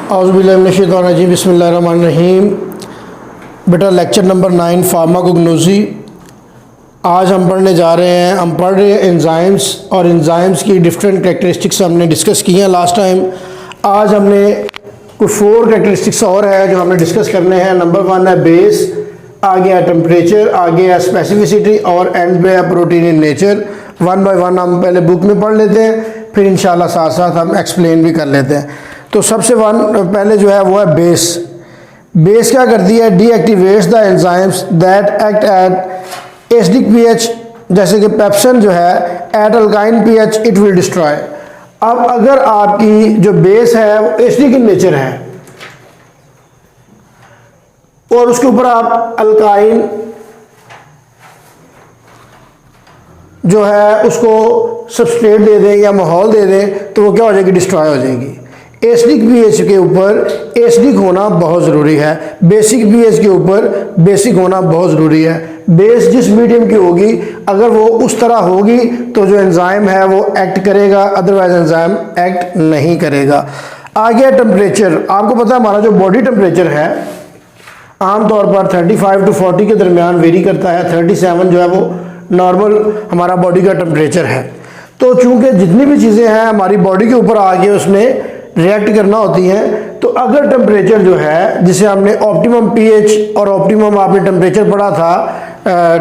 औज़ुबिल्लाहि बिस्मिल्लाहिर्रहमानिर्रहीम। बेटा lecture number 9 pharmacognosy. आज हम पढ़ने जा रहे हैं, हम पढ़ रहे हैं एंजाइम्स और एंजाइम्स की डिफरेंट कैरेक्टरिस्टिक्स हमने डिस्कस की हैं लास्ट टाइम। आज हमने कुछ 4 कैरेक्टरिस्टिक्स और है जो हमने डिस्कस करने हैं। नंबर 1 है बेस, आगे है टेम्परेचर, आगे है स्पेसिफिसिटी और एंड में है प्रोटीन इन नेचर। 1 बाय 1 हम पहले बुक में पढ़ लेते हैं, फिर इंशाल्लाह साथ साथ हम एक्सप्लेन भी कर लेते हैं। तो सबसे पहले जो है वो है बेस। बेस क्या करती है? Deactivates the enzymes that act at acidic pH, जैसे कि पेप्सन जो है एट अल्काइन पीएच इट विल डिस्ट्रॉय। अब अगर आपकी जो बेस है वो एसिडिक इन नेचर है और उसके ऊपर आप अल्काइन जो है उसको सबस्ट्रेट दे दें या माहौल दे दें तो वो क्या हो जाएगी? डिस्ट्रॉय हो जाएगी। एसिडिक पीएच के ऊपर एसिडिक होना बहुत ज़रूरी है, बेसिक पीएच के ऊपर बेसिक होना बहुत ज़रूरी है। बेस जिस मीडियम की होगी अगर वो उस तरह होगी तो जो एंजाइम है वो एक्ट करेगा, अदरवाइज एंजाइम एक्ट नहीं करेगा। आगे टेम्परेचर। आपको पता है हमारा जो बॉडी टेम्परेचर है आमतौर पर 35 to 40 के दरमियान वेरी करता है। 37 जो है वो नॉर्मल हमारा बॉडी का टेम्परेचर है। तो चूंकि जितनी भी चीज़ें हैं हमारी बॉडी के ऊपर आके उसने रिएक्ट करना होती हैं, तो अगर टेम्परेचर जो है जिसे हमने ऑप्टिमम पीएच और ऑप्टिमम आपने टेम्परेचर पढ़ा था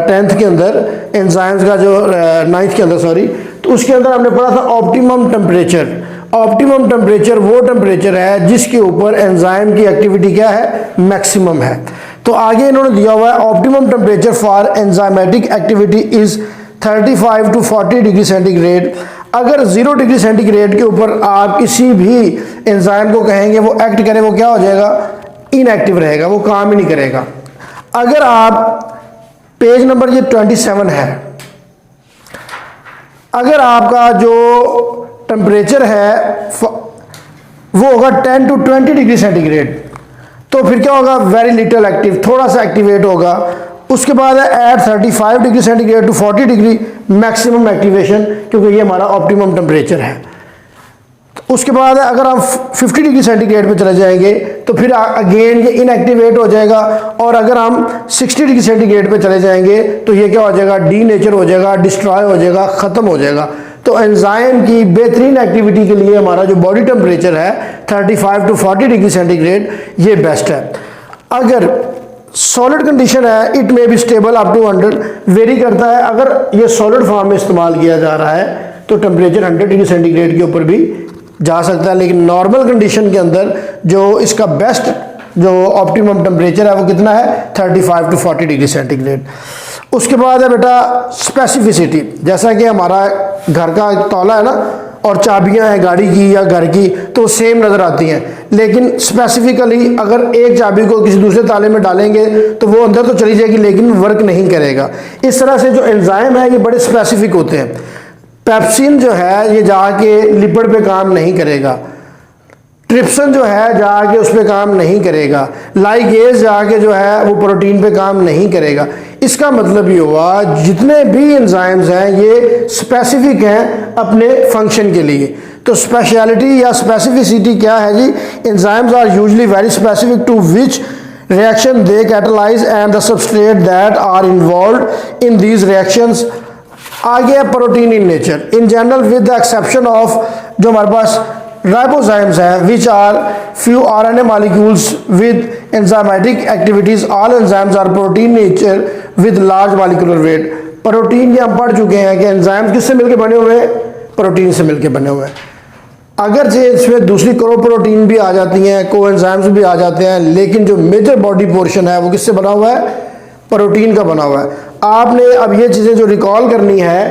10th के अंदर, एंजाइम्स का जो 9th के अंदर सॉरी, तो उसके अंदर हमने पढ़ा था ऑप्टिमम टेम्परेचर। ऑप्टिमम टेम्परेचर वो टेम्परेचर है जिसके ऊपर एंजाइम की एक्टिविटी क्या है? मैक्सिमम है। तो आगे इन्होंने दिया हुआ है optimum temperature for enzymatic activity is 35 to 40 degree centigrade. अगर 0 डिग्री सेंटीग्रेड के ऊपर आप किसी भी एंजाइम को कहेंगे वो एक्ट करे, वो क्या हो जाएगा? इनएक्टिव रहेगा, वो काम ही नहीं करेगा। अगर आप पेज नंबर ये 27 है, अगर आपका जो टेम्परेचर है वो होगा 10 to 20 डिग्री सेंटीग्रेड, तो फिर क्या होगा? वेरी लिटिल एक्टिव, थोड़ा सा एक्टिवेट होगा। उसके बाद है at 35 degree centigrade to 40 degree maximum activation, क्योंकि ये हमारा ऑप्टिमम टेम्परेचर है। उसके बाद है अगर हम 50 डिग्री सेंटीग्रेड पे चले जाएंगे तो फिर अगेन ये इनएक्टिवेट हो जाएगा, और अगर हम 60 डिग्री सेंटीग्रेड पे चले जाएंगे तो ये क्या हो जाएगा? डी नेचर हो जाएगा, डिस्ट्रॉय हो जाएगा, ख़त्म हो जाएगा। तो एंजाइम की बेहतरीन एक्टिविटी के लिए हमारा जो बॉडी टेम्परेचर है 35 to 40 डिग्री सेंटीग्रेड ये बेस्ट है। अगर सॉलिड कंडीशन है it may be stable up to 100, vary करता है। अगर ये सॉलिड फॉर्म में इस्तेमाल किया जा रहा है तो टेम्परेचर 100 डिग्री सेंटीग्रेड के ऊपर भी जा सकता है, लेकिन नॉर्मल कंडीशन के अंदर जो इसका बेस्ट जो ऑप्टिमम टेम्परेचर है वो कितना है? 35 to 40 डिग्री सेंटीग्रेड। उसके बाद है बेटा स्पेसिफिसिटी। जैसा कि हमारा घर का तौला है ना और चाबियां हैं गाड़ी की या घर की, तो सेम नज़र आती हैं, लेकिन स्पेसिफिकली अगर एक चाबी को किसी दूसरे ताले में डालेंगे तो वो अंदर तो चली जाएगी लेकिन वर्क नहीं करेगा। इस तरह से जो एंजाइम है ये बड़े स्पेसिफिक होते हैं। पेप्सिन जो है ये जाके लिपिड पे काम नहीं करेगा, ट्रिप्सन जो है जाके उस पर काम नहीं करेगा, लाइगेज जाके जो है वो प्रोटीन पे काम नहीं करेगा। इसका मतलब ये हुआ जितने भी एंजाइम्स हैं ये स्पेसिफिक हैं अपने फंक्शन के लिए। तो स्पेशलिटी या स्पेसिफिसिटी क्या है जी? Enzymes are usually very specific to which reaction they catalyse and the substrate that are involved in these reactions. आगे है protein in nature in general with the exception of जो हमारे पास राइबोसोम्स हैं which are few RNA molecules with enzymatic activities. All enzymes are protein nature with large molecular weight. Protein ये हम पढ़ चुके हैं कि एंजाइम किससे मिलकर बने हुए हैं? प्रोटीन से मिलकर बने हुए हैं। अगर जे इसमें दूसरी प्रोटीन भी आ जाती हैं, को एंजाइम्स भी आ जाते हैं, लेकिन जो मेजर बॉडी पोर्शन है वो किससे बना हुआ है? प्रोटीन का बना हुआ है। आपने अब ये चीज़ें जो रिकॉल करनी है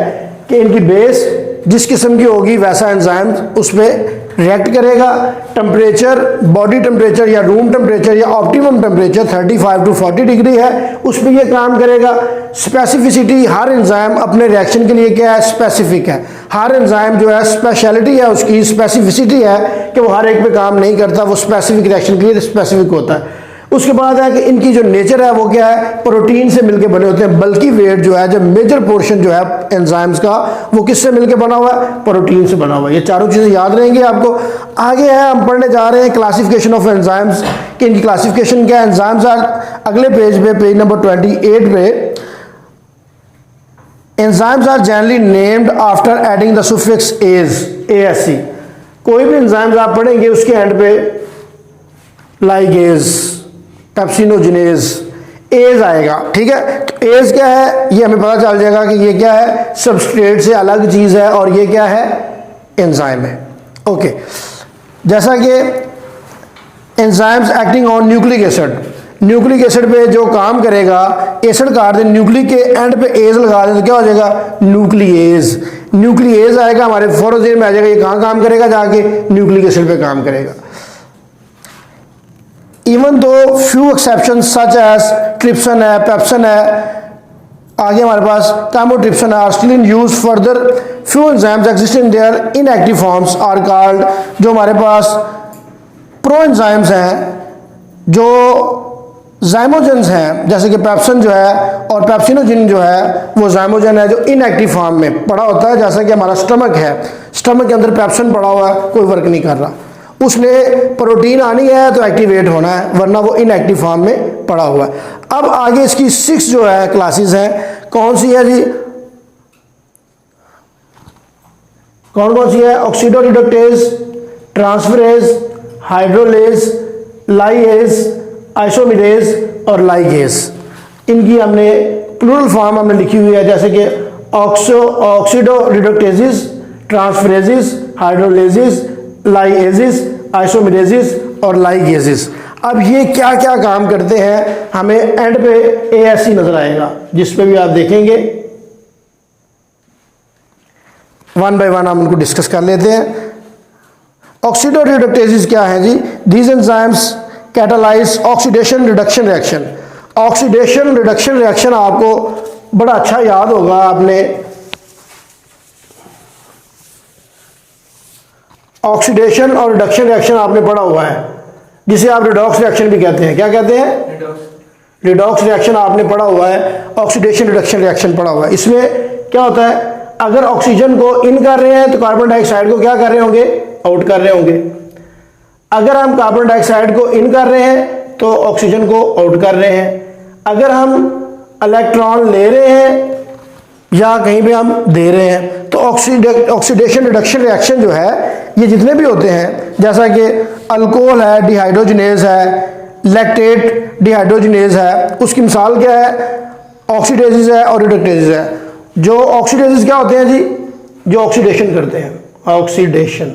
कि इनकी बेस जिस किस्म की होगी वैसा एंजाइम उस पर रिएक्ट करेगा। टेम्परेचर बॉडी टेम्परेचर या रूम टेम्परेचर या ऑप्टिमम टेम्परेचर 35 to 40 डिग्री है, उस पर यह काम करेगा। स्पेसिफिसिटी, हर एंजाइम अपने रिएक्शन के लिए क्या है? स्पेसिफिक है। हर एंजाइम जो है स्पेशलिटी है उसकी, स्पेसिफिसिटी है कि वो हर एक पे काम नहीं करता, वो स्पेसिफिक रिएक्शन के लिए स्पेसिफिक होता है। उसके बाद है कि इनकी जो नेचर है वो क्या है, प्रोटीन से मिलके बने होते हैं, बल्कि वेट जो है, जब मेजर पोर्शन जो है एंजाइम्स का वो किससे मिलके बना हुआ है, प्रोटीन से बना हुआ है। ये चारों चीज़ें याद रहेंगी आपको। आगे है हम पढ़ने जा रहे हैं क्लासिफिकेशन ऑफ एंजाइम्स कि इनकी क्लासिफिकेशन क्या है। एंजाइम्स अगले पेज पे, पेज नंबर 28 पे, enzymes are generally named after adding the suffix ase, ASC। कोई भी एंजाइम्स आप पढ़ेंगे उसके एंड पे लाइगेज, पेप्सिनोजिनेज, एज आएगा, ठीक है। तो एज क्या है ये हमें पता चल जाएगा कि ये क्या है, सबस्ट्रेट से अलग चीज़ है और ये क्या है, एंजाइम है। ओके, जैसा कि enzymes acting on nucleic acid, nucleic acid पे जो काम करेगा, एसिड काट दें, न्यूक्लिक के एंड पे एज लगा दें तो क्या हो जाएगा, न्यूक्लिएज। न्यूक्लिएज आएगा हमारे फौरन में आ जाएगा, ये कहाँ काम करेगा, जाके न्यूक्लिक एसिड पे काम करेगा। Even though few exception such as trypsin है, पेप्सन है, आगे हमारे पास कैमोट्रिप्सन है, are still in use further few enzymes exist in their inactive forms are called, जो हमारे पास प्रो एंजाइम्स हैं, जो जाइमोजेंस हैं, जैसे कि पेप्सन जो है और पेप्सिनोजिन जो है वो जाइमोजन है जो इनएक्टिव फॉर्म में पड़ा होता है। जैसा कि हमारा स्टमक है, स्टमक के अंदर पेप्सन पड़ा हुआ है, कोई वर्क नहीं कर रहा, उसने प्रोटीन आनी है तो एक्टिवेट होना है, वरना वो इनएक्टिव फॉर्म में पड़ा हुआ है। अब आगे इसकी 6 जो है क्लासेस हैं, कौन सी है जी, कौन कौन सी है, ऑक्सीडोरिडक्टेज, ट्रांसफरेज, हाइड्रोलेज, लाइएज, आइसोमेरेज और लाइगेज। इनकी हमने प्लूरल फॉर्म हमने लिखी हुई है, जैसे कि ऑक्सीडोरिडक्टेजिस, ट्रांसफरेजिस, हाइड्रोलेजिस, लाइएजिस, आइसोमेरेजिस और लाइगेजिस। अब ये क्या क्या काम करते हैं हमें एंड पे ASC नजर आएगा, जिस पे भी आप देखेंगे। वन बाय वन हम उनको डिस्कस कर लेते हैं। ऑक्सीडोरिडक्टेजिस क्या है जी, these enzymes catalyse oxidation reduction reaction. Oxidation reduction reaction आपको बड़ा अच्छा याद होगा, आपने ऑक्सीडेशन और रिडक्शन रिएक्शन आपने पढ़ा हुआ है, जिसे आप रिडॉक्स रिएक्शन भी कहते हैं। क्या कहते हैं, रिडॉक्स रिएक्शन आपने पढ़ा हुआ है, ऑक्सीडेशन रिडक्शन रिएक्शन पढ़ा हुआ है। इसमें क्या होता है, अगर ऑक्सीजन को इन कर रहे हैं तो कार्बन डाइऑक्साइड को क्या कर रहे होंगे, आउट कर रहे होंगे। अगर हम कार्बन डाइऑक्साइड को इन कर रहे हैं तो ऑक्सीजन को आउट कर रहे हैं। अगर हम इलेक्ट्रॉन ले रहे हैं या कहीं पे हम दे रहे हैं तो ऑक्सीडेशन रिडक्शन रिएक्शन जो है ये जितने भी होते हैं, जैसा कि अल्कोहल है, डिहाइड्रोजनेज है, लैक्टेट डिहाइड्रोजनेज है, उसकी मिसाल क्या है, ऑक्सीडेजिस है और रिडक्टेजिस है। जो ऑक्सीडेजिस क्या होते हैं जी, जो ऑक्सीडेशन करते हैं, ऑक्सीडेशन,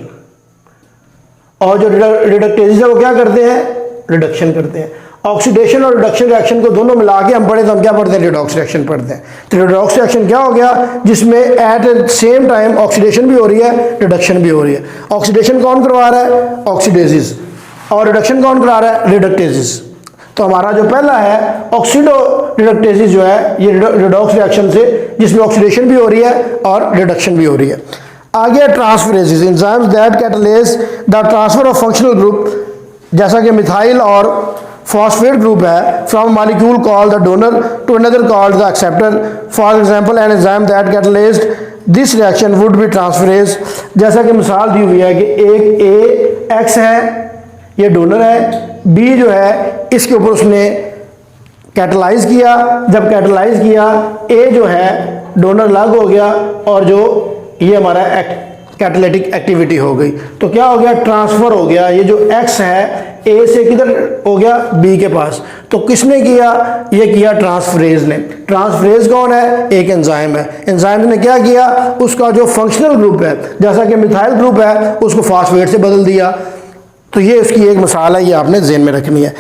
और जो रिडक्टेजिस है वो क्या करते हैं, रिडक्शन करते हैं। ऑक्सीडेशन और रिडक्शन रिएक्शन को दोनों मिला के हम पढ़े तो हम क्या पढ़ते हैं, रिडॉक्स रिएक्शन पढ़ते हैं। तो रिडॉक्स रिएक्शन क्या हो गया, जिसमें एट सेम टाइम ऑक्सीडेशन भी हो रही है, रिडक्शन भी हो रही है। ऑक्सीडेशन कौन करवा रहा है, ऑक्सीडेजिस, और रिडक्शन कौन करा रहा है, रिडक्टेजिस। तो हमारा जो पहला है ऑक्सीडो रिडक्टेजिस जो है ये रिडॉक्स रिएक्शन से, जिसमें ऑक्सीडेशन भी हो रही है और रिडक्शन भी हो रही है। आगे transferases, enzymes that catalyse the transfer of functional group, जैसा कि मिथाइल और फॉस्फेट ग्रुप है, from molecule called the donor to another called the acceptor. For example an enzyme that catalysed this reaction would be transferase. जैसा कि मिसाल दी हुई है कि एक AX है, ये डोनर है, B जो है इसके ऊपर उसने कैटालाइज किया, जब कैटालाइज किया A जो है डोनर अलग हो गया और जो ये हमारा कैटालिटिक एक्टिविटी हो गई, तो क्या हो गया, ट्रांसफर हो गया। ये जो X है A से किधर हो गया, B के पास। तो किसने किया, ये किया ट्रांसफरेज ने। ट्रांसफरेज कौन है, एक एंजाइम है। एंजाइम ने क्या किया, उसका जो फंक्शनल ग्रुप है, जैसा कि मिथाइल ग्रुप है, उसको फॉस्फेट से बदल दिया। तो ये उसकी एक मिसाल है, ये आपने ज़हन में रखनी है।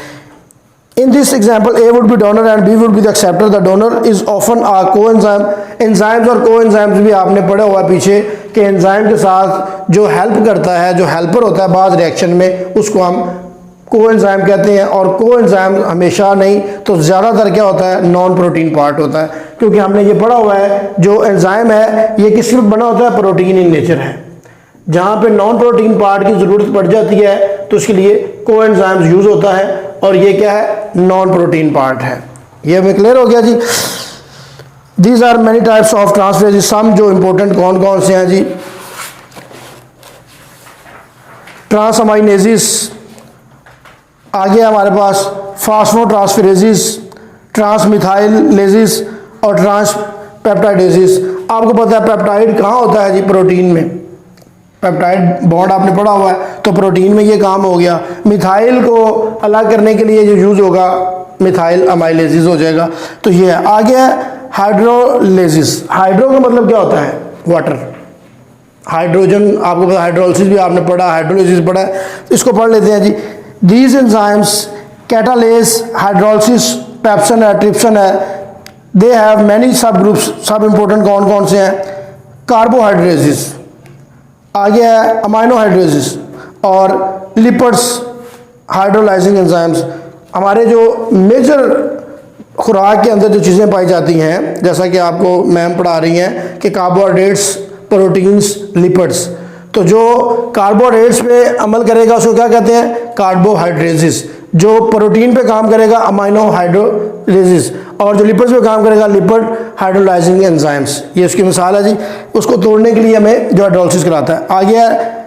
In this example, A would be donor and B would be the acceptor. The donor is often a coenzyme. Enzymes और कोएंजाइम्स भी आपने पढ़ा हुआ पीछे कि एंजाइम के साथ जो हेल्प करता है, जो हेल्पर होता है बाज़ रिएक्शन में, उसको हम कोएंजाइम कहते हैं। और कोएंजाइम हमेशा नहीं तो ज़्यादातर क्या होता है, नॉन प्रोटीन पार्ट होता है, क्योंकि हमने ये पढ़ा हुआ है जो एंजाइम है ये किससे बना होता है, प्रोटीन इन नेचर है। जहाँ पे नॉन प्रोटीन पार्ट की ज़रूरत पड़ जाती है तो उसके लिए कोएंजाइम्स यूज़ होता है, और ये क्या है, नॉन प्रोटीन पार्ट है। ये हमें क्लियर हो गया जी। These are many types of transferases, some जो इंपॉर्टेंट कौन कौन से हैं जी। ट्रांसअमाइनेजेस, आगे हमारे पास फास्फोट्रांसफरेजेस, ट्रांसमिथाइलेजेस और ट्रांसपेप्टाइडेजेस। आपको पता है पेप्टाइड कहाँ होता है जी, प्रोटीन में। पेप्टाइड बॉन्ड आपने पढ़ा हुआ है, तो प्रोटीन में ये काम हो गया। मिथाइल को अलग करने के लिए जो यूज़ होगा मिथाइल अमाइलेजेस हो जाएगा। तो ये है। आगे है हाइड्रोलेजिस। हाइड्रो का मतलब क्या होता है, वाटर। हाइड्रोजन आपको पता, हाइड्रोलिसिस भी आपने पढ़ा, हाइड्रोलिसिस पढ़ा है, इसको पढ़ लेते हैं जी। These enzymes catalyse, hydrolysis, pepsin है, ट्रिप्सन है, they have many sub groups. सब इंपॉर्टेंट कौन कौन से हैं, कार्बोहाइड्रेसिस, आगे है अमाइनोहाइड्रेसिस और लिपिड्स हाइड्रोलाइजिंग एंजाइम्स। हमारे जो मेजर खुराक के अंदर जो चीज़ें पाई जाती हैं, जैसा कि आपको मैम पढ़ा रही हैं कि कार्बोहाइड्रेट्स, प्रोटीन्स, लिपिड्स, तो जो कार्बोहाइड्रेट्स पे अमल करेगा उसको क्या कहते हैं, कार्बोहाइड्रेसिस। जो प्रोटीन पे काम करेगा अमाइनोहाइड्रोलिसिस, और जो लिपिड्स पे काम करेगा लिपिड हाइड्रोलाइजिंग एंजाइम्स। ये उसकी मिसाल है जी। उसको तोड़ने के लिए हमें जो हाइड्रोलिसिस कराता है। आगे है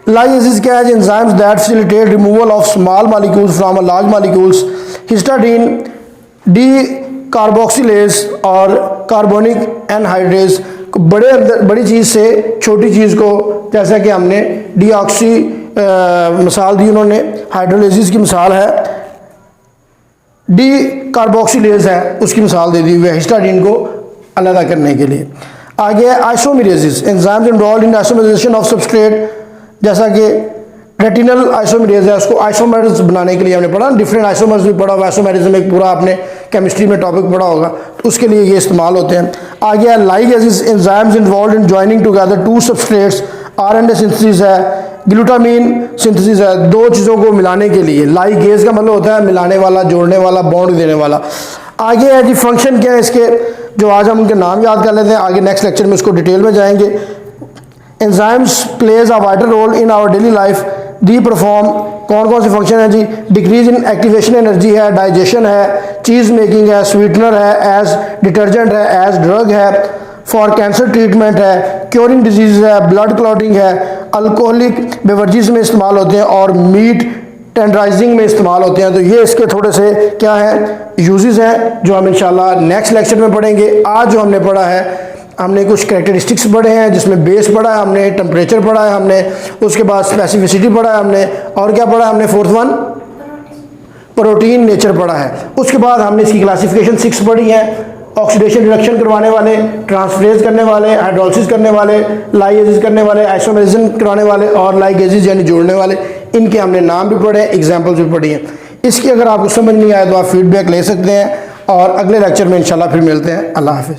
लाइजेसिस, क्या है, enzymes that facilitate removal of small molecules from a large molecules. हिस्टाडीन, D carboxylase और कार्बोनिक एनहाइड्रेज, बड़े अंदर बड़ी चीज़ से छोटी चीज़ को, जैसा कि हमने डीऑक्सी मिसाल दी उन्होंने, हाइड्रोलिसिस की मिसाल है, डी कार्बोक्सिलेज है उसकी मिसाल दे दी हुई है हिस्टाडीन को अलग करने के लिए। आगे है isomerases, enzymes involve in isomerization of substrate, जैसा कि रेटिनल आइसोमेरेज है, उसको आइसोमर्स बनाने के लिए हमने पढ़ा, डिफरेंट आइसोमर्स भी पढ़ा हुआ। आइसोमेरिज्म में एक पूरा आपने केमिस्ट्री में टॉपिक पढ़ा होगा, तो उसके लिए ये इस्तेमाल होते हैं। आगे है ligases, enzymes involve in joining together two substrates, RNA synthesis है, ग्लूटामीन सिंथेसिस है, दो चीज़ों को मिलाने के लिए। लाइगेज का मतलब होता है मिलाने वाला, जोड़ने वाला, बॉन्ड देने वाला। आगे है जी फंक्शन क्या है इसके, जो आज हम उनके नाम याद कर लेते हैं, आगे नेक्स्ट लेक्चर में इसको डिटेल में जाएंगे। Enzymes plays a vital role in our daily life, they perform, कौन कौन से फंक्शन है जी, डिक्रीज इन एक्टिवेशन एनर्जी है, डाइजेशन है, चीज़ मेकिंग है, स्वीटनर है, एज डिटर्जेंट है, एज ड्रग है, फॉर कैंसर ट्रीटमेंट है, क्योरिंग डिजीज है, ब्लड क्लॉटिंग है, अल्कोहलिक बेवरेजेस में इस्तेमाल होते हैं और मीट टेंडराइजिंग में इस्तेमाल होते हैं। तो ये इसके थोड़े से क्या हैं, यूजेस हैं, जो हम इंशाल्लाह नेक्स्ट लेक्चर में पढ़ेंगे। आज जो हमने पढ़ा है, हमने कुछ कैरेक्टरिस्टिक्स पढ़े हैं, जिसमें बेस पढ़ा है हमने, टेम्परेचर पढ़ा है हमने, उसके बाद स्पेसिफिसिटी पढ़ा है हमने, और क्या पढ़ा है हमने, फोर्थ वन प्रोटीन नेचर पढ़ा है। उसके बाद हमने इसकी क्लासिफिकेशन 6 पढ़ी है, ऑक्सीडेशन रिडक्शन करवाने वाले, ट्रांसफरेज करने वाले, हाइड्रोलिसिस करने वाले, लाइगेसिस करने वाले, आइसोमेरिज्म कराने वाले और लाइगेसिस यानी जोड़ने वाले, इनके हमने नाम भी पढ़े, एग्जाम्पल्स भी पढ़ी हैं। इसकी अगर आपको समझ नहीं आए तो आप फीडबैक ले सकते हैं, और अगले लेक्चर में इंशाल्लाह फिर मिलते हैं। अल्लाह हाफिज़।